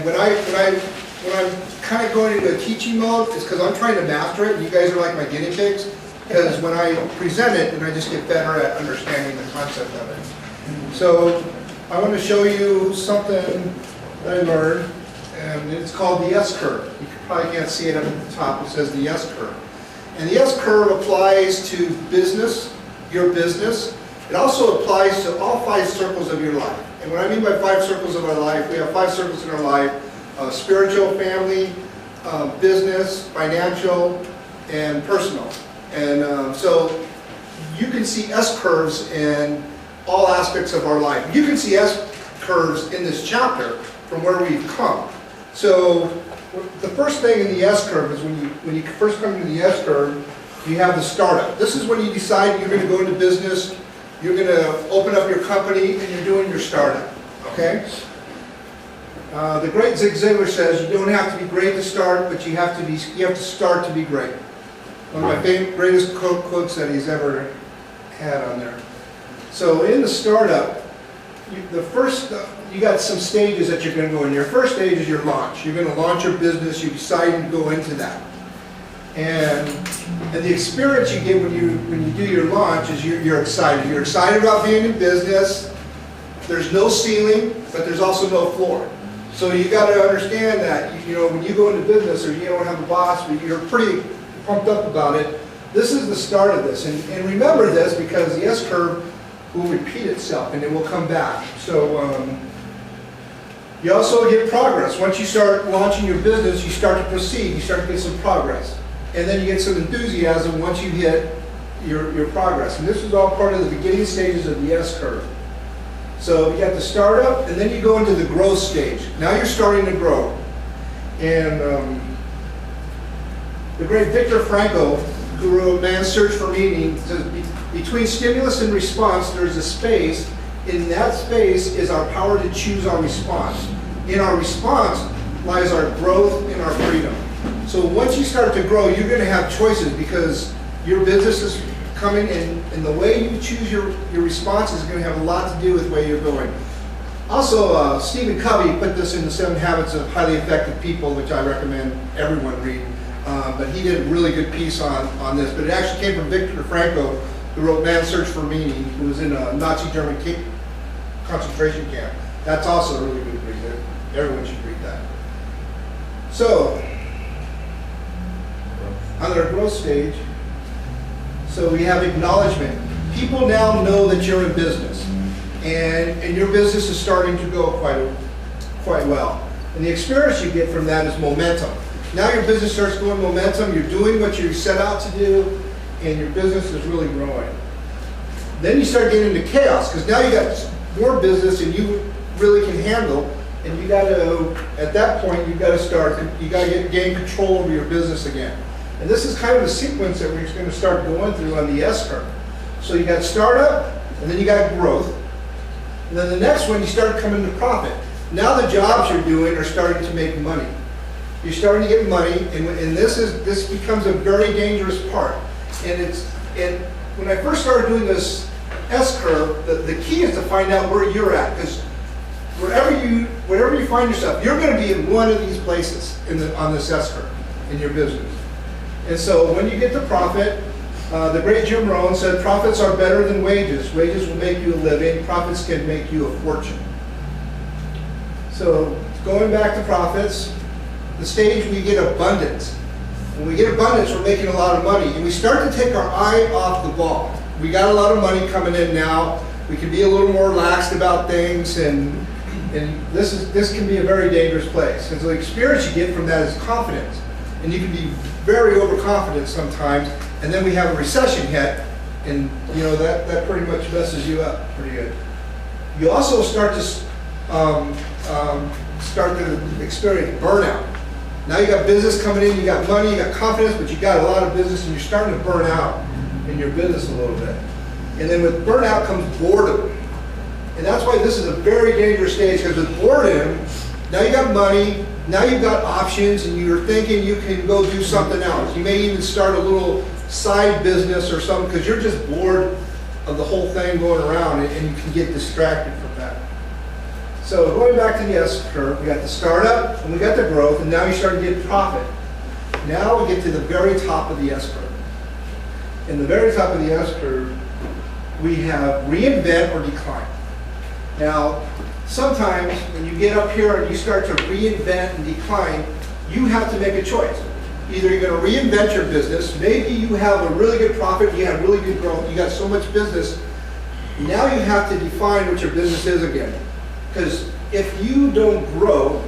when I'm kind of going into a teaching mode, it's because I'm trying to master it, and you guys are like my guinea pigs, because when I present it, then I just get better at understanding the concept of it. So I want to show you something that I learned, and it's called the S-curve. You probably can't see it up at the top. It says the S-curve. And the S-curve applies to business, your business. It also applies to all 5 circles of your life. And what I mean by 5 circles of our life, we have 5 circles in our life: spiritual, family, business, financial, and personal. And so you can see S-curves in all aspects of our life. You can see S-curves in this chapter from where we've come. So the first thing in the S-curve is when you first come to the S-curve, you have the startup. This is when you decide you're going to go into business, you're going to open up your company, and you're doing your startup. Okay? The great Zig Ziglar says you don't have to be great to start, but you have to start to be great. One of my greatest quotes that he's ever had on there. So in the startup, you got some stages that you're going to go in. Your first stage is your launch. You're going to launch your business. You decide to go into that, and the experience you get when you do your launch is you're excited. You're excited about being in business. There's no ceiling, but there's also no floor. So you got to understand that when you go into business, or you don't have a boss, but you're pretty pumped up about it. This is the start of this, and remember this, because the S-curve will repeat itself and it will come back. So you also get progress. Once you start launching your business, you start to proceed, you start to get some progress. And then you get some enthusiasm once you hit your progress. And this is all part of the beginning stages of the S-curve. So you got the startup, and then you go into the growth stage. Now you're starting to grow. And the great Viktor Frankl, who wrote Man's Search for Meaning, says between stimulus and response, there's a space. In that space is our power to choose our response. In our response lies our growth and our freedom. So once you start to grow, you're going to have choices, because your business is coming, and the way you choose your response is going to have a lot to do with where you're going. Also, Stephen Covey put this in the 7 Habits of Highly Effective People, which I recommend everyone read. But he did a really good piece on this. But it actually came from Viktor Frankl, who wrote Man's Search for Meaning, who was in a Nazi German concentration camp. That's also a really good read. Everyone should read that. So, on their growth stage, so we have acknowledgement. People now know that you're in business, and your business is starting to go quite well. And the experience you get from that is momentum. Now your business starts going momentum, you're doing what you set out to do, and your business is really growing. Then you start getting into chaos, because now you got more business and you really can handle, and you got to, at that point, you got to gain control over your business again. And this is kind of the sequence that we're going to start going through on the S-curve. So you got startup, and then you got growth, and then the next one you start coming to profit. Now the jobs you're doing are starting to make money. You're starting to get money, and this becomes a very dangerous part. And when I first started doing this S-curve, the key is to find out where you're at, because wherever you find yourself, you're going to be in one of these places on this S-curve in your business. And so when you get to profit, the great Jim Rohn said, profits are better than wages. Wages will make you a living. Profits can make you a fortune. So going back to profits, the stage we get abundance. When we get abundance, we're making a lot of money, and we start to take our eye off the ball. We got a lot of money coming in now. We can be a little more relaxed about things, and this can be a very dangerous place. And so the experience you get from that is confidence, and you can be very overconfident sometimes. And then we have a recession hit, and that pretty much messes you up pretty good. You also start to experience burnout. Now you got business coming in, you got money, you got confidence, but you got a lot of business, and you're starting to burn out in your business a little bit. And then with burnout comes boredom. And that's why this is a very dangerous stage, because with boredom, now you got money, now you've got options, and you're thinking you can go do something else. You may even start a little side business or something, because you're just bored of the whole thing going around, and you can get distracted from that. So going back to the S curve, we got the startup and we got the growth, and now you start to get profit. Now we get to the very top of the S curve. In the very top of the S curve, we have reinvent or decline. Now, sometimes when you get up here and you start to reinvent and decline, you have to make a choice. Either you're going to reinvent your business, maybe you have a really good profit, you have really good growth, you got so much business, now you have to define what your business is again. Because if you don't grow,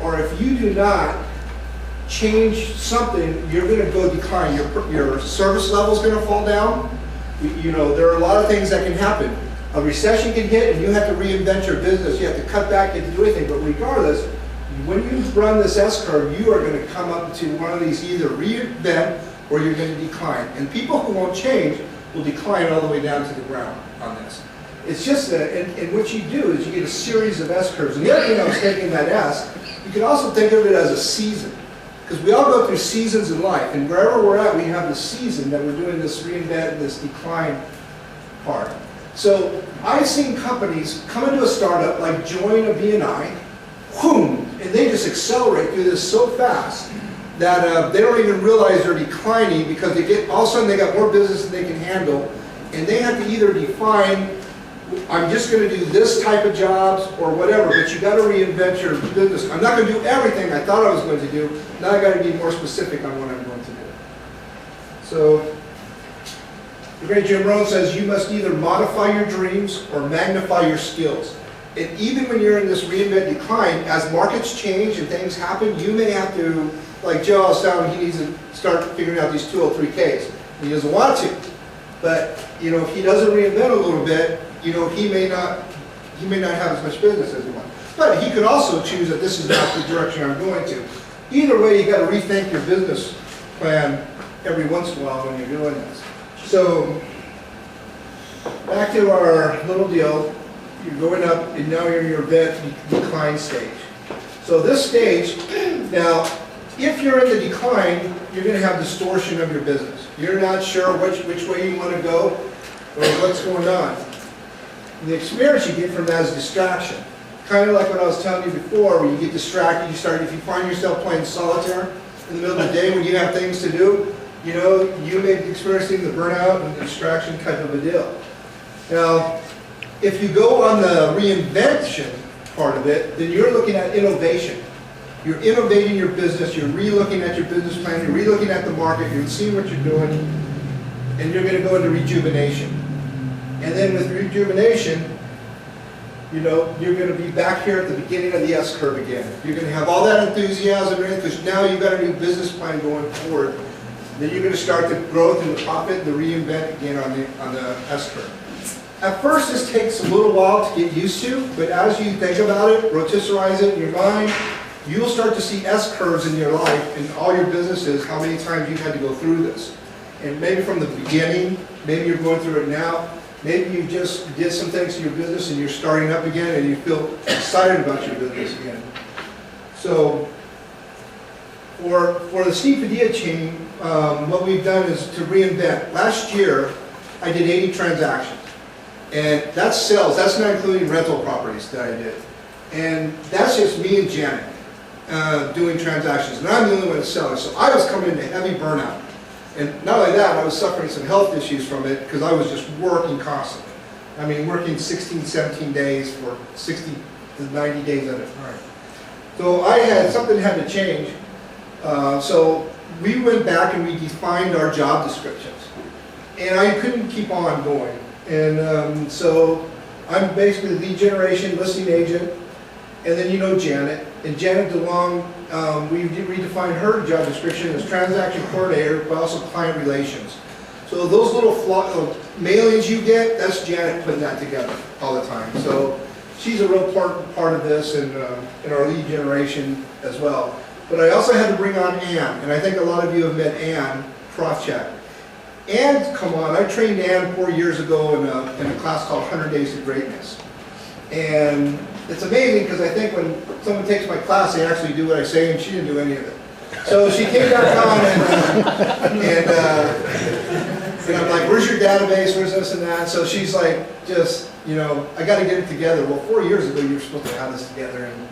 or if you do not change something, you're going to go decline. Your service level is going to fall down. You know, there are a lot of things that can happen. A recession can hit and you have to reinvent your business. You have to cut back, you have to do anything. But regardless, when you run this S-curve, you are going to come up to one of these, either reinvent or you're going to decline. And people who won't change will decline all the way down to the ground on this. It's just that, and what you do is you get a series of S-curves. And the other thing I was taking that S, you can also think of it as a season. Because we all go through seasons in life, and wherever we're at, we have the season that we're doing this reinvent, this decline part. So I've seen companies come into a startup, like join a BNI, boom, and they just accelerate through this so fast that they don't even realize they're declining, because they get, all of a sudden they got more business than they can handle, and they have to either define, I'm just going to do this type of jobs or whatever, but you got to reinvent your business. I'm not going to do everything I thought I was going to do. Now I got to be more specific on what I'm going to do. So the great Jim Rohn says you must either modify your dreams or magnify your skills. And even when you're in this reinvent decline, as markets change and things happen, you may have to, like Joe, I was telling him, he needs to start figuring out these 203Ks. He doesn't want to. But, you know, if he doesn't reinvent a little bit, you know, he may not have as much business as he wants. But he could also choose that this is not the direction I'm going to. Either way, you got to rethink your business plan every once in a while when you're doing this. So, back to our little deal. You're going up, and now you're in your decline stage. So this stage, now, if you're in the decline, you're going to have distortion of your business. You're not sure which way you want to go or what's going on. And the experience you get from that is distraction. Kind of like what I was telling you before, where you get distracted, if you find yourself playing solitaire in the middle of the day when you have things to do, you know, you may be experiencing the burnout and the distraction type of a deal. Now, if you go on the reinvention part of it, then you're looking at innovation. You're innovating your business, you're re-looking at your business plan, you're re-looking at the market, you're seeing what you're doing, and you're going to go into rejuvenation. And then with rejuvenation, you know, you're going to be back here at the beginning of the S-curve again. You're going to have all that enthusiasm in it, because now you've got a new business plan going forward. Then you're going to start the growth and the profit and the reinvent again on the S-curve. At first, this takes a little while to get used to, but as you think about it, rotitionize it in your mind, you'll start to see S-curves in your life, in all your businesses, how many times you've had to go through this. And maybe from the beginning, maybe you're going through it now, maybe you just did some things to your business and you're starting up again and you feel excited about your business again. So, for the Steve Padilla chain, what we've done is to reinvent. Last year, I did 80 transactions. And that's sales, that's not including rental properties that I did. And that's just me and Janet doing transactions. And I'm the only one that's selling. So I was coming into heavy burnout. And not only that, I was suffering some health issues from it because I was just working constantly. I mean, working 16, 17 days for 60 to 90 days at a time. So something had to change. So we went back and we defined our job descriptions. And I couldn't keep on going. And so I'm basically lead generation, listing agent, and then you know Janet. And Janet DeLong, we redefined her job description as transaction coordinator, but also client relations. So those little mailings you get, that's Janet putting that together all the time. So she's a real part of this and in our lead generation as well. But I also had to bring on Ann, and I think a lot of you have met Ann Profchak. Ann, come on, I trained Ann 4 years ago in a class called 100 Days to Greatness. And it's amazing because I think when someone takes my class, they actually do what I say, and she didn't do any of it. So she came back on, and I'm like, where's your database, where's this and that? So she's like, just you know, I got to get it together. Well, 4 years ago, you were supposed to have this together. And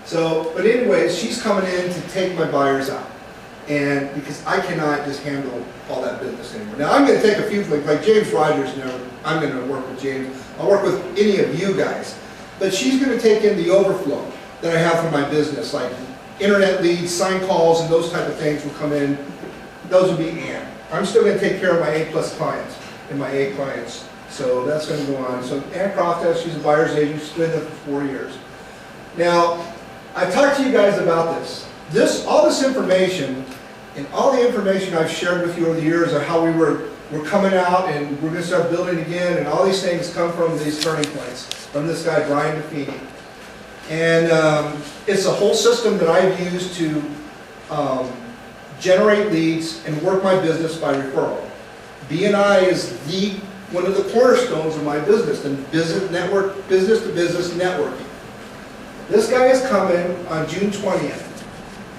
so, but anyways, she's coming in to take my buyers out. And because I cannot just handle all that business anymore. Now, I'm going to take a few, like James Rogers, you know, I'm going to work with James. I'll work with any of you guys. But she's going to take in the overflow that I have from my business, like internet leads, sign calls, and those type of things will come in. Those will be Ann. I'm still going to take care of my A-plus clients and my A clients. So that's going to go on. So Ann Croft, she's a buyer's agent. She's been there for 4 years. Now, I've talked to you guys about this. All this information, and all the information I've shared with you over the years of how we're coming out and we're going to start building again, and all these things come from these turning points, from this guy, Brian DeFini. And it's a whole system that I've used to generate leads and work my business by referral. BNI is one of the cornerstones of my business, the business to business networking. This guy is coming on June 20th.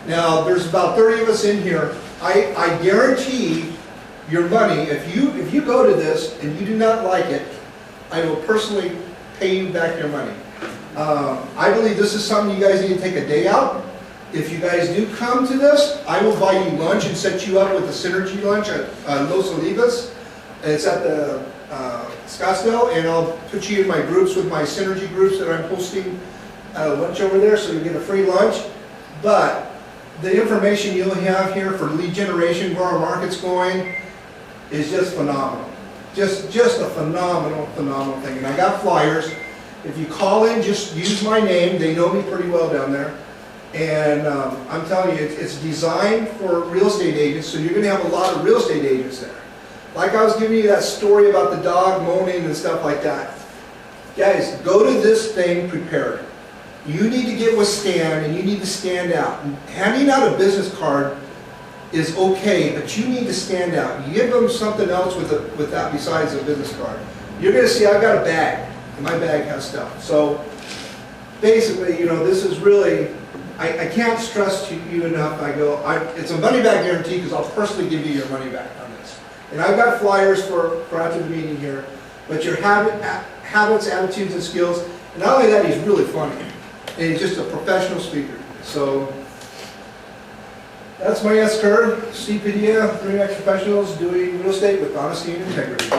Now, there's about 30 of us in here. I guarantee your money, if you go to this and you do not like it, I will personally pay you back your money. I believe this is something you guys need to take a day out. If you guys do come to this, I will buy you lunch and set you up with the Synergy lunch at Los Olivas. It's at the Scottsdale, and I'll put you in my groups with my Synergy groups that I'm hosting lunch over there, so you get a free lunch. But the information you'll have here for lead generation, where our market's going, is just phenomenal. Just a phenomenal thing. And I got flyers. If you call in, just use my name. They know me pretty well down there. And I'm telling you, it's designed for real estate agents, so you're going to have a lot of real estate agents there. Like I was giving you that story about the dog moaning and stuff like that. Guys, go to this thing prepared. You need to get with Stan, and you need to stand out. And handing out a business card is okay, but you need to stand out. You give them something else with that besides a business card. You're going to see I've got a bag, and my bag has stuff. So basically, you know, this is really, I can't stress to you enough. It's a money back guarantee because I'll personally give you your money back on this. And I've got flyers for after the meeting here. But your habits, attitudes, and skills. And not only that, he's really funny. And he's just a professional speaker. So that's my S curve. Steve Padilla, Remax Professionals, doing real estate with honesty and integrity.